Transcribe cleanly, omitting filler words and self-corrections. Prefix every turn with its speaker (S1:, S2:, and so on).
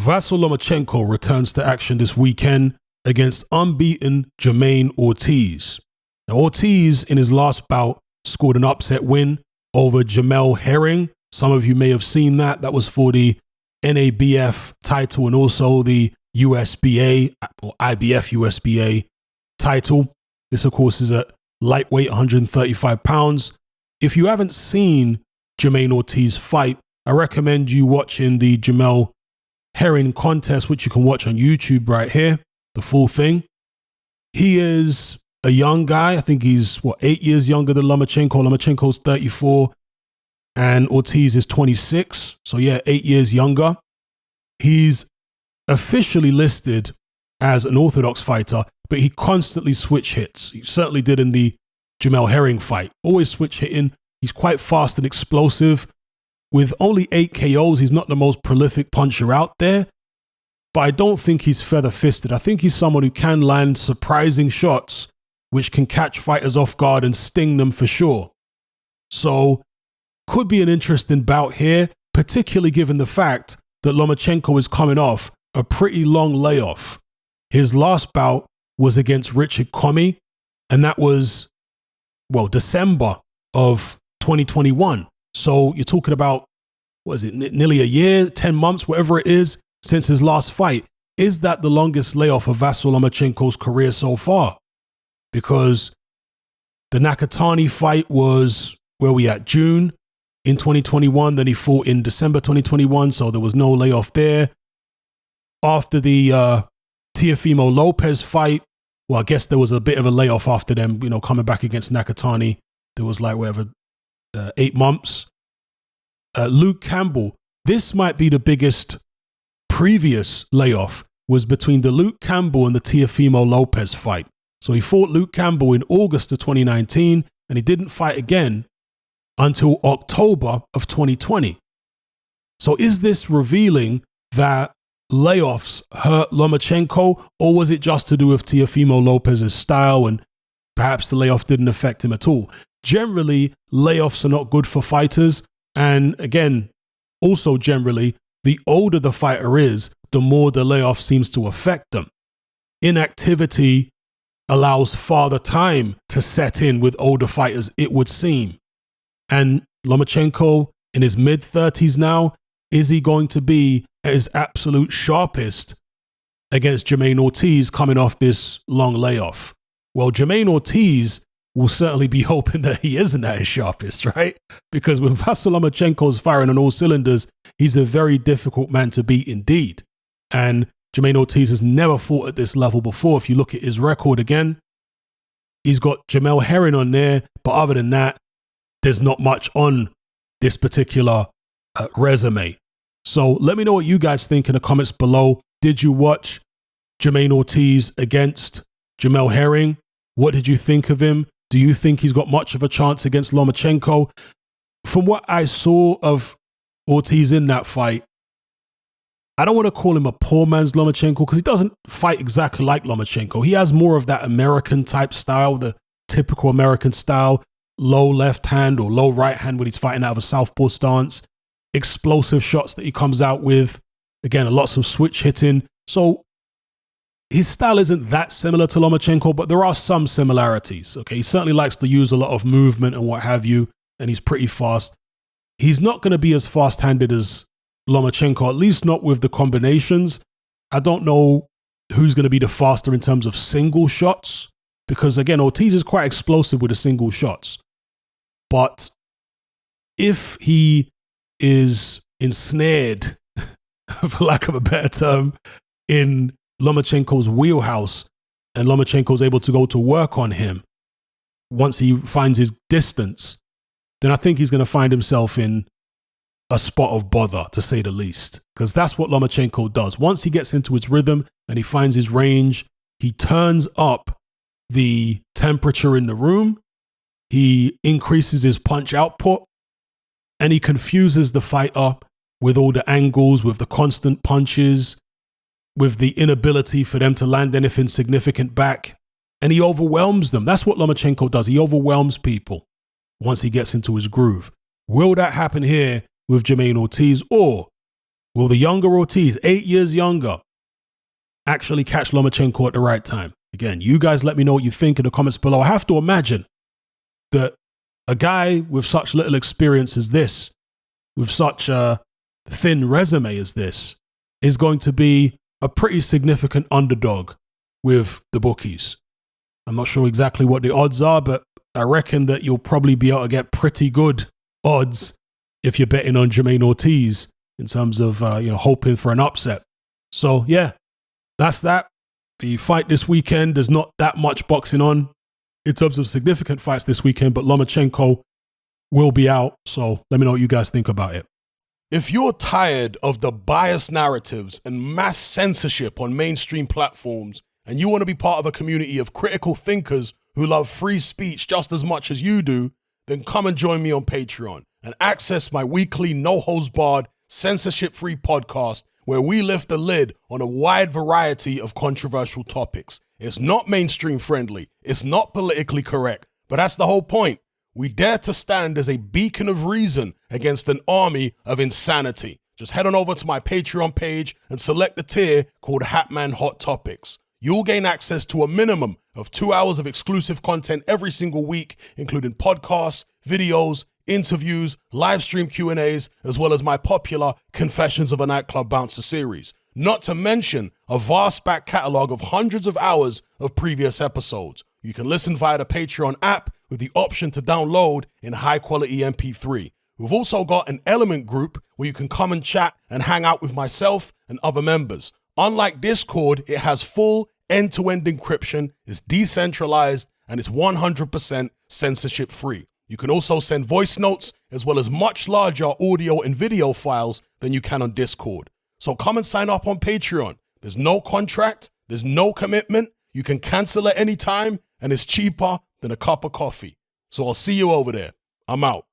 S1: Vasyl Lomachenko returns to action this weekend against unbeaten Jamaine Ortiz. Now, Ortiz, in his last bout, scored an upset win over Jamel Herring. Some of you may have seen that. That was for the NABF title and also the USBA or IBF USBA title. This, of course, is at lightweight, 135 pounds. If you haven't seen Jamaine Ortiz fight, I recommend you watching the Jamel Herring contest, which you can watch on YouTube right here, the full thing. He is a young guy. I think he's, 8 years younger than Lomachenko. Lomachenko's 34 and Ortiz is 26. So yeah, 8 years younger. He's officially listed as an orthodox fighter, but he constantly switch hits. He certainly did in the Jamel Herring fight. Always switch hitting. He's quite fast and explosive. With only 8 KOs, he's not the most prolific puncher out there, but I don't think he's feather-fisted. I think he's someone who can land surprising shots, which can catch fighters off guard and sting them for sure. So, could be an interesting bout here, particularly given the fact that Lomachenko is coming off a pretty long layoff. His last bout was against Richard Comey, and that was, December of 2021. So you're talking about, nearly a year, 10 months, whatever it is, since his last fight. Is that the longest layoff of Vasyl Lomachenko's career so far? Because the Nakatani fight was, June in 2021. Then he fought in December 2021, so there was no layoff there. After the Teofimo Lopez fight, I guess there was a bit of a layoff after them, coming back against Nakatani. There was 8 months. Luke Campbell, this might be the biggest previous layoff, was between the Luke Campbell and the Teofimo Lopez fight. So he fought Luke Campbell in August of 2019, and he didn't fight again until October of 2020. So is this revealing that layoffs hurt Lomachenko, or was it just to do with Teofimo Lopez's style and perhaps the layoff didn't affect him at all? Generally, layoffs are not good for fighters. And again, also generally, the older the fighter is, the more the layoff seems to affect them. Inactivity allows farther time to set in with older fighters, it would seem. And Lomachenko, in his mid-30s now, is he going to be at his absolute sharpest against Jamaine Ortiz coming off this long layoff? Well, Jamaine Ortiz will certainly be hoping that he isn't at his sharpest, right? Because when Vasyl Lomachenko's firing on all cylinders, he's a very difficult man to beat indeed. And Jamaine Ortiz has never fought at this level before. If you look at his record again, he's got Jamel Herring on there, but other than that, there's not much on this particular resume. So let me know what you guys think in the comments below. Did you watch Jamaine Ortiz against Jamel Herring? What did you think of him? Do you think he's got much of a chance against Lomachenko? From what I saw of Ortiz in that fight, I don't want to call him a poor man's Lomachenko because he doesn't fight exactly like Lomachenko. He has more of that American type style, the typical American style, low left hand or low right hand when he's fighting out of a southpaw stance, explosive shots that he comes out with. Again, lots of switch hitting. So his style isn't that similar to Lomachenko, but there are some similarities. Okay, he certainly likes to use a lot of movement and what have you, and he's pretty fast. He's not going to be as fast-handed as Lomachenko, at least not with the combinations. I don't know who's going to be the faster in terms of single shots, because again, Ortiz is quite explosive with the single shots. But if he is ensnared, for lack of a better term, in Lomachenko's wheelhouse, and Lomachenko's able to go to work on him once he finds his distance, then I think he's going to find himself in a spot of bother, to say the least, because that's what Lomachenko does. Once he gets into his rhythm and he finds his range, he turns up the temperature in the room, he increases his punch output, and he confuses the fighter with all the angles, with the constant punches, with the inability for them to land anything significant back, and he overwhelms them. That's what Lomachenko does. He overwhelms people once he gets into his groove. Will that happen here with Jamaine Ortiz, or Will the younger Ortiz, 8 years younger, actually catch Lomachenko at the right time? Again, you guys let me know what you think in the comments below. I have to imagine that a guy with such little experience as this, with such a thin resume as this, is going to be a pretty significant underdog with the bookies. I'm not sure exactly what the odds are, but I reckon that you'll probably be able to get pretty good odds if you're betting on Jamaine Ortiz in terms of hoping for an upset. So yeah, that's that. The fight this weekend, there's not that much boxing on in terms of significant fights this weekend, but Lomachenko will be out. So let me know what you guys think about it. If you're tired of the biased narratives and mass censorship on mainstream platforms, and you want to be part of a community of critical thinkers who love free speech just as much as you do, then come and join me on Patreon and access my weekly no-holds-barred, censorship-free podcast where we lift the lid on a wide variety of controversial topics. It's not mainstream friendly, it's not politically correct, but that's the whole point. We dare to stand as a beacon of reason against an army of insanity. Just head on over to my Patreon page and select the tier called Hatman Hot Topics. You'll gain access to a minimum of 2 hours of exclusive content every single week, including podcasts, videos, interviews, live stream Q&As, as well as my popular Confessions of a Nightclub Bouncer series. Not to mention a vast back catalog of hundreds of hours of previous episodes. You can listen via the Patreon app with the option to download in high-quality MP3. We've also got an Element group where you can come and chat and hang out with myself and other members. Unlike Discord, it has full end-to-end encryption, it's decentralized, and it's 100% censorship-free. You can also send voice notes as well as much larger audio and video files than you can on Discord. So come and sign up on Patreon. There's no contract, there's no commitment, you can cancel at any time, and it's cheaper than a cup of coffee. So I'll see you over there. I'm out.